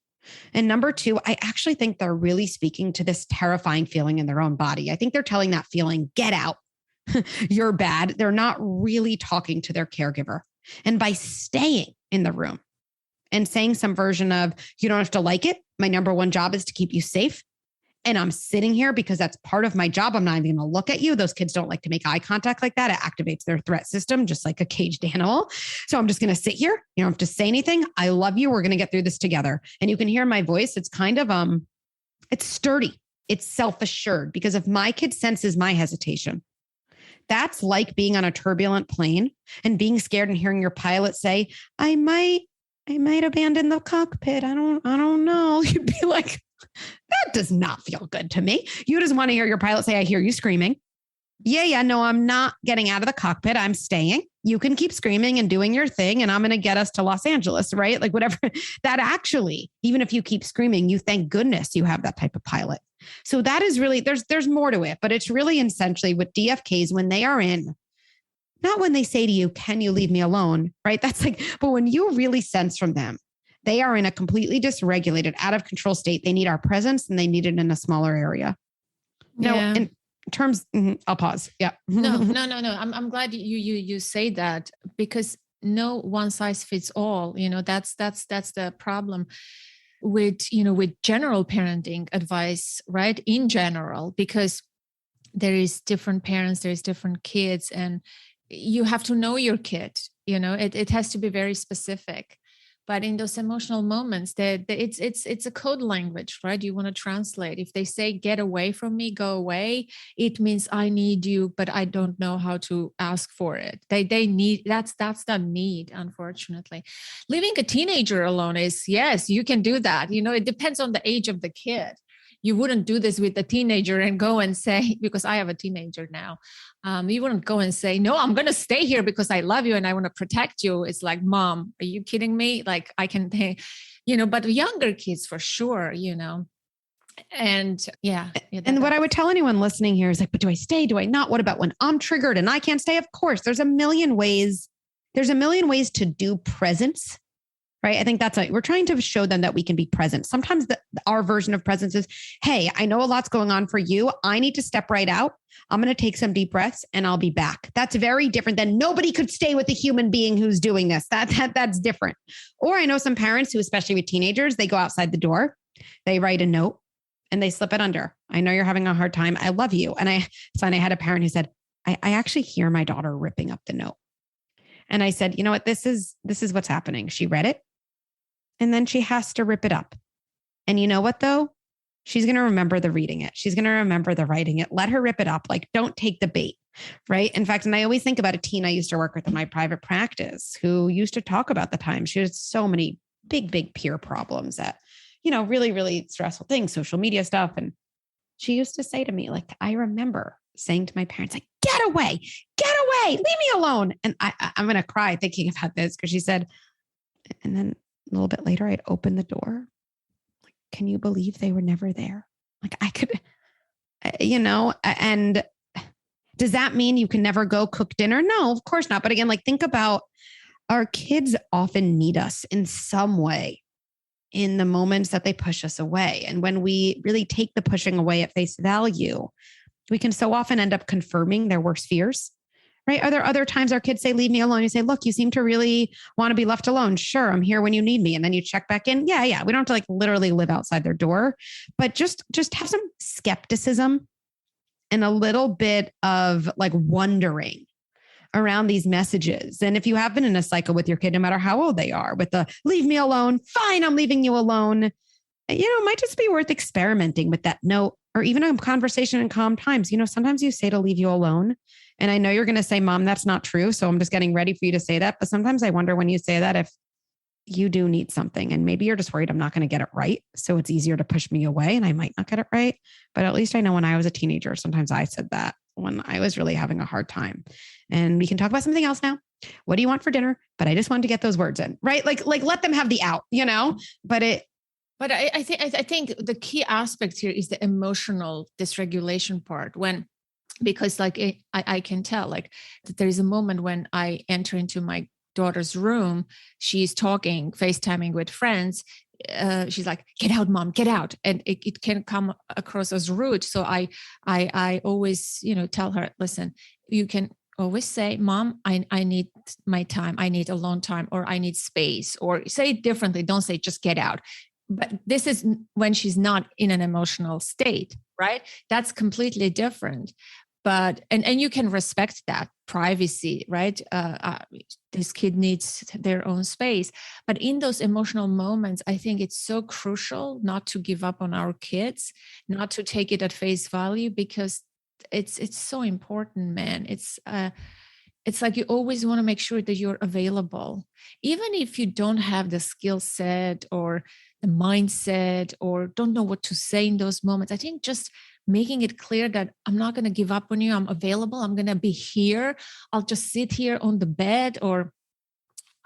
And number two, I actually think they're really speaking to this terrifying feeling in their own body. I think they're telling that feeling, get out, you're bad. They're not really talking to their caregiver. And by staying in the room and saying some version of, you don't have to like it. My number one job is to keep you safe. And I'm sitting here because that's part of my job. I'm not even going to look at you. Those kids don't like to make eye contact like that. It activates their threat system, just like a caged animal. So I'm just going to sit here. You don't have to say anything. I love you. We're going to get through this together. And you can hear my voice. It's kind of, it's sturdy. It's self-assured because if my kid senses my hesitation, that's like being on a turbulent plane and being scared and hearing your pilot say, I might abandon the cockpit. I don't know. You'd be like, that does not feel good to me. You just want to hear your pilot say, I hear you screaming. Yeah, no, I'm not getting out of the cockpit. I'm staying. You can keep screaming and doing your thing. And I'm going to get us to Los Angeles, right? Like whatever that actually, even if you keep screaming, you thank goodness you have that type of pilot. So that is really, there's more to it, but it's really essentially with DFKs when they are in, not when they say to you, can you leave me alone? Right? That's like, but when you really sense from them, they are in a completely dysregulated, out of control state. They need our presence and they need it in a smaller area. No, Yeah. in terms, I'll pause. Yeah. No. I'm glad you say that because no one size fits all. You know, that's the problem with general parenting advice, right? In general, because there is different parents, there's different kids, and you have to know your kid. You know, it has to be very specific. But in those emotional moments, it's a code language, right? You want to translate. If they say, get away from me, go away, it means I need you, but I don't know how to ask for it. They need, that's the need, unfortunately. Leaving a teenager alone is, yes, you can do that. You know, it depends on the age of the kid. you wouldn't do this with a teenager and go and say, because I have a teenager now, you wouldn't go and say, no, I'm going to stay here because I love you and I want to protect you. It's like, Mom, are you kidding me? Like I can, but younger kids for sure, and yeah. And what I would tell anyone listening here is like, but do I stay? Do I not? What about when I'm triggered and I can't stay? Of course, there's a million ways. There's a million ways to do presence, right? I think we're trying to show them that we can be present. Sometimes our version of presence is, hey, I know a lot's going on for you. I need to step right out. I'm going to take some deep breaths and I'll be back. That's very different than nobody could stay with a human being who's doing this. That's different. Or I know some parents who, especially with teenagers, they go outside the door, they write a note and they slip it under. I know you're having a hard time. I love you. And I had a parent who said, I actually hear my daughter ripping up the note. And I said, you know what, this is what's happening. She read it and then she has to rip it up. And you know what though? She's going to remember the reading it. She's going to remember the writing it. Let her rip it up. Like, don't take the bait. Right. In fact, and I always think about a teen I used to work with in my private practice who used to talk about the time she had so many big peer problems that, really, really stressful things, social media stuff. And she used to say to me, like, I remember saying to my parents, like, get away, leave me alone. And I'm going to cry thinking about this because she said, and then a little bit later, I'd open the door. Like, can you believe they were never there? Like I could, and does that mean you can never go cook dinner? No, of course not. But again, like think about our kids often need us in some way in the moments that they push us away. And when we really take the pushing away at face value, we can so often end up confirming their worst fears, right? Are there other times our kids say, leave me alone? You say, look, you seem to really want to be left alone. Sure, I'm here when you need me. And then you check back in. Yeah. We don't have to like literally live outside their door, but just have some skepticism and a little bit of like wondering around these messages. And if you have been in a cycle with your kid, no matter how old they are, with the leave me alone, fine, I'm leaving you alone, it might just be worth experimenting with that note or even a conversation in calm times. Sometimes you say to leave you alone. And I know you're going to say, Mom, that's not true. So I'm just getting ready for you to say that. But sometimes I wonder when you say that, if you do need something and maybe you're just worried I'm not going to get it right. So it's easier to push me away and I might not get it right. But at least I know when I was a teenager, sometimes I said that when I was really having a hard time. And we can talk about something else now. What do you want for dinner? But I just wanted to get those words in, right? Like let them have the out, But I think the key aspect here is the emotional dysregulation part because I can tell like that there is a moment when I enter into my daughter's room, she's talking, FaceTiming with friends. She's like, get out, Mom, get out. And it can come across as rude. So I always, tell her, listen, you can always say, Mom, I need my time. I need alone time, or I need space, or say it differently. Don't say just get out. But this is when she's not in an emotional state, right? That's completely different. But, and you can respect that privacy, right? This kid needs their own space. But in those emotional moments, I think it's so crucial not to give up on our kids, not to take it at face value, because it's so important, man. It's like you always want to make sure that you're available, even if you don't have the skill set or the mindset or don't know what to say in those moments. I think just making it clear that I'm not going to give up on you. I'm available. I'm going to be here. I'll just sit here on the bed, or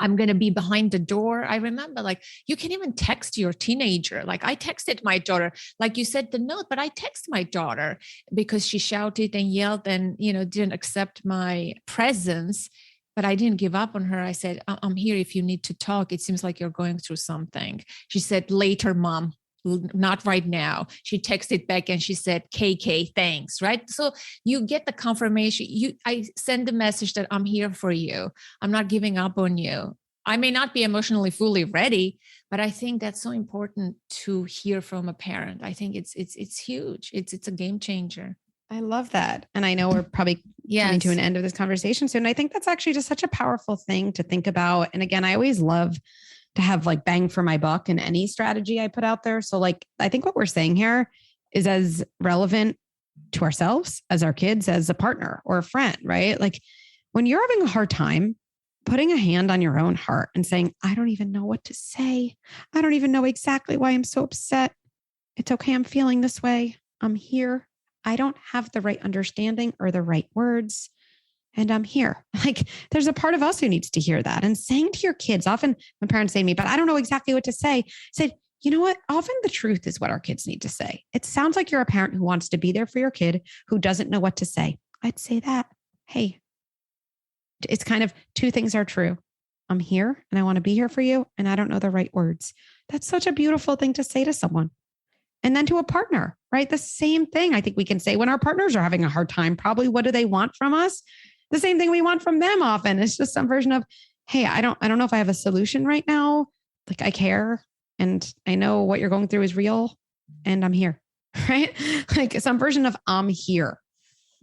I'm going to be behind the door. I remember like you can even text your teenager. Like I texted my daughter, like you said the note, but I text my daughter because she shouted and yelled and, didn't accept my presence, but I didn't give up on her. I said, I'm here if you need to talk. It seems like you're going through something. She said, later, Mom. Not right now. She texted back and she said, KK, thanks, right? So you get the confirmation. I send the message that I'm here for you. I'm not giving up on you. I may not be emotionally fully ready, but I think that's so important to hear from a parent. I think it's huge. It's a game changer. I love that. And I know we're probably coming to an end of this conversation soon. I think that's actually just such a powerful thing to think about. And again, I always love to have like bang for my buck in any strategy I put out there. So like, I think what we're saying here is as relevant to ourselves, as our kids, as a partner or a friend, right? Like when you're having a hard time, putting a hand on your own heart and saying, I don't even know what to say. I don't even know exactly why I'm so upset. It's okay. I'm feeling this way. I'm here. I don't have the right understanding or the right words. And I'm here. Like there's a part of us who needs to hear that. And saying to your kids, often when parents say to me, but I don't know exactly what to say, I said, you know what? Often the truth is what our kids need to say. It sounds like you're a parent who wants to be there for your kid who doesn't know what to say. I'd say that, hey, it's kind of two things are true. I'm here and I want to be here for you. And I don't know the right words. That's such a beautiful thing to say to someone. And then to a partner, right? The same thing I think we can say when our partners are having a hard time, probably what do they want from us? The same thing we want from them often. It's just some version of, hey, I don't know if I have a solution right now. Like I care and I know what you're going through is real and I'm here, right? Like some version of I'm here.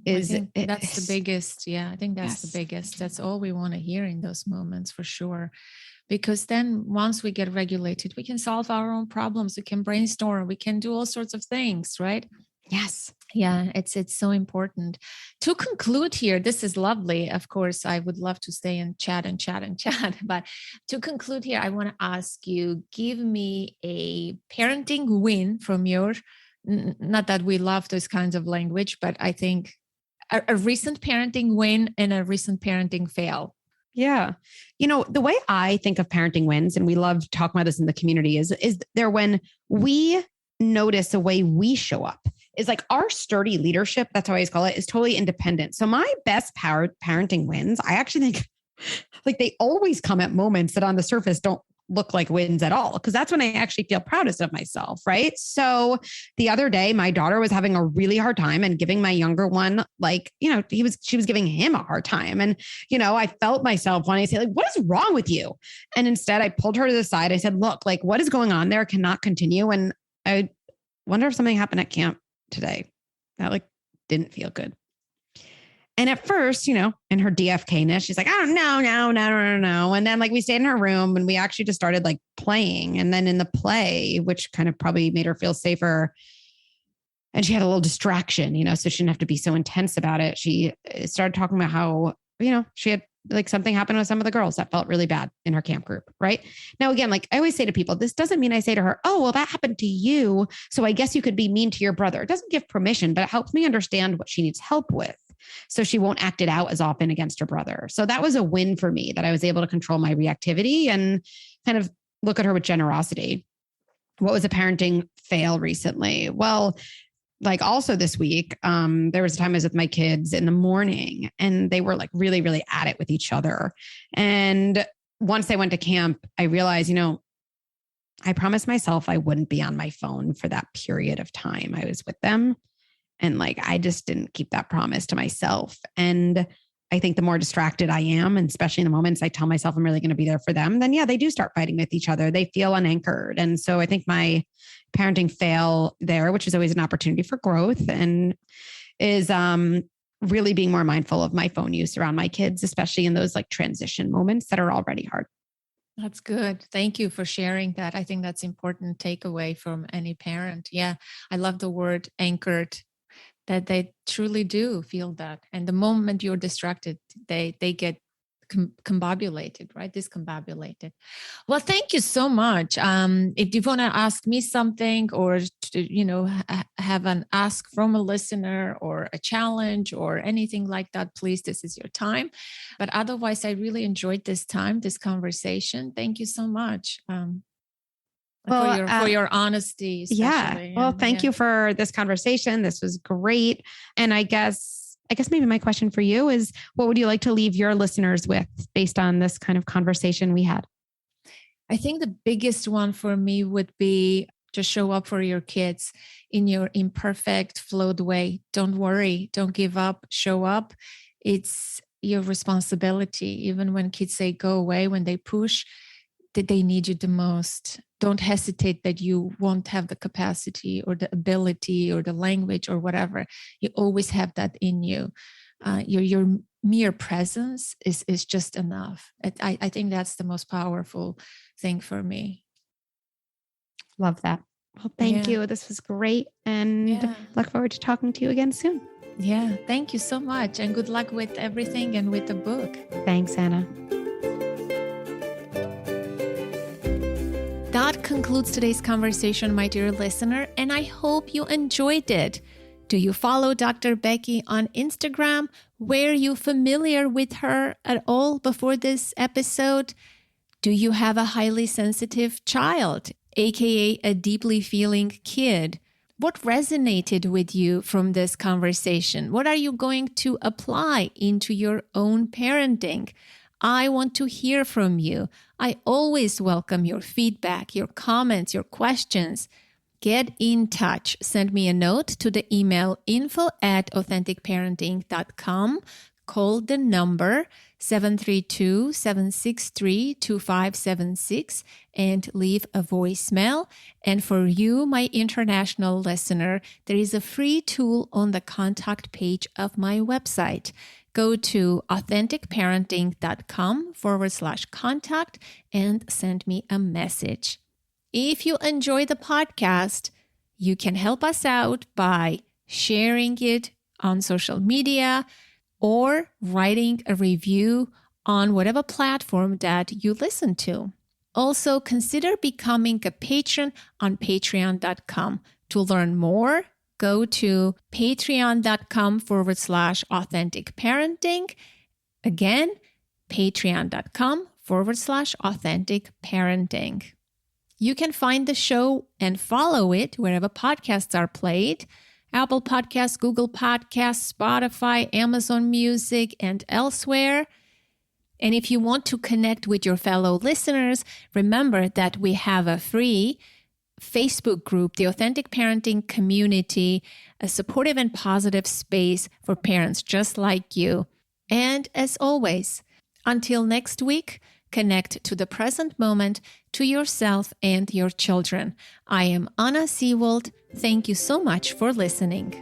That's the biggest. Yeah, I think that's the biggest. That's all we want to hear in those moments for sure. Because then once we get regulated, we can solve our own problems. We can brainstorm. We can do all sorts of things, right? Yes. Yeah, it's so important. To conclude here, this is lovely. Of course, I would love to stay and chat and chat and chat. But to conclude here, I want to ask you, give me a parenting win from your, not that we love those kinds of language, but I think a recent parenting win and a recent parenting fail. Yeah. You know, the way I think of parenting wins, and we love talking about this in the community, is there when we notice the way we show up is like our sturdy leadership. That's how I always call it, is totally independent. So my best parenting wins, I actually think like they always come at moments that on the surface don't look like wins at all. Cause that's when I actually feel proudest of myself. Right. So the other day, my daughter was having a really hard time and giving my younger one, like, you know, she was giving him a hard time. And, you know, I felt myself wanting to say like, what is wrong with you? And instead I pulled her to the side. I said, look, like what is going on there cannot continue. And I wonder if something happened at camp today that like didn't feel good. And at first, you know, in her DFK-ness, she's like, oh, no. And then like we stayed in her room and we actually just started like playing. And then in the play, which kind of probably made her feel safer. And she had a little distraction, you know, so she didn't have to be so intense about it. She started talking about how, you know, she had like something happened with some of the girls that felt really bad in her camp group. Right now, again, like I always say to people, this doesn't mean I say to her, oh, well, that happened to you. So I guess you could be mean to your brother. It doesn't give permission, but it helps me understand what she needs help with. So she won't act it out as often against her brother. So that was a win for me that I was able to control my reactivity and kind of look at her with generosity. What was a parenting fail recently? Well, like also this week, there was a time I was with my kids in the morning and they were like really, really at it with each other. And once they went to camp, I realized, you know, I promised myself I wouldn't be on my phone for that period of time I was with them. And like, I just didn't keep that promise to myself. And I think the more distracted I am, and especially in the moments I tell myself I'm really going to be there for them, then yeah, they do start fighting with each other. They feel unanchored. And so I think my parenting fail there, which is always an opportunity for growth, and is really being more mindful of my phone use around my kids, especially in those like transition moments that are already hard. That's good. Thank you for sharing that. I think that's important takeaway from any parent. Yeah. I love the word anchored, that they truly do feel that. And the moment you're distracted, they get combobulated, right? Discombobulated. Well, thank you so much. If you want to ask me something or, you know, have an ask from a listener or a challenge or anything like that, please, this is your time. But otherwise, I really enjoyed this time, this conversation. Thank you so much. For your honesty, especially. Yeah. Well, thank you for this conversation. This was great. And I guess maybe my question for you is, what would you like to leave your listeners with based on this kind of conversation we had? I think the biggest one for me would be to show up for your kids in your imperfect, flawed way. Don't worry. Don't give up. Show up. It's your responsibility. Even when kids say go away, when they push, that they need you the most. Don't hesitate that you won't have the capacity or the ability or the language or whatever. You always have that in you. Your mere presence is just enough. I think that's the most powerful thing for me. Love that. Well, thank you. This was great. And look forward to talking to you again soon. Yeah. Thank you so much. And good luck with everything and with the book. Thanks, Anna. That concludes today's conversation, my dear listener, and I hope you enjoyed it. Do you follow Dr. Becky on Instagram? Were you familiar with her at all before this episode? Do you have a highly sensitive child, aka a deeply feeling kid? What resonated with you from this conversation? What are you going to apply into your own parenting? I want to hear from you. I always welcome your feedback, your comments, your questions. Get in touch. Send me a note to the email info@authenticparenting.com. Call the number 732-763-2576 and leave a voicemail. And for you, my international listener, there is a free tool on the contact page of my website. Go to authenticparenting.com/contact and send me a message. If you enjoy the podcast, you can help us out by sharing it on social media or writing a review on whatever platform that you listen to. Also, consider becoming a patron on patreon.com. To learn more, go to patreon.com/authentic parenting. Again, patreon.com/authentic parenting. You can find the show and follow it wherever podcasts are played: Apple Podcasts, Google Podcasts, Spotify, Amazon Music, and elsewhere. And if you want to connect with your fellow listeners, remember that we have a free Facebook group, the Authentic Parenting Community, a supportive and positive space for parents just like you. And as always, until next week, connect to the present moment, to yourself and your children. I am Anna Seewald. Thank you so much for listening.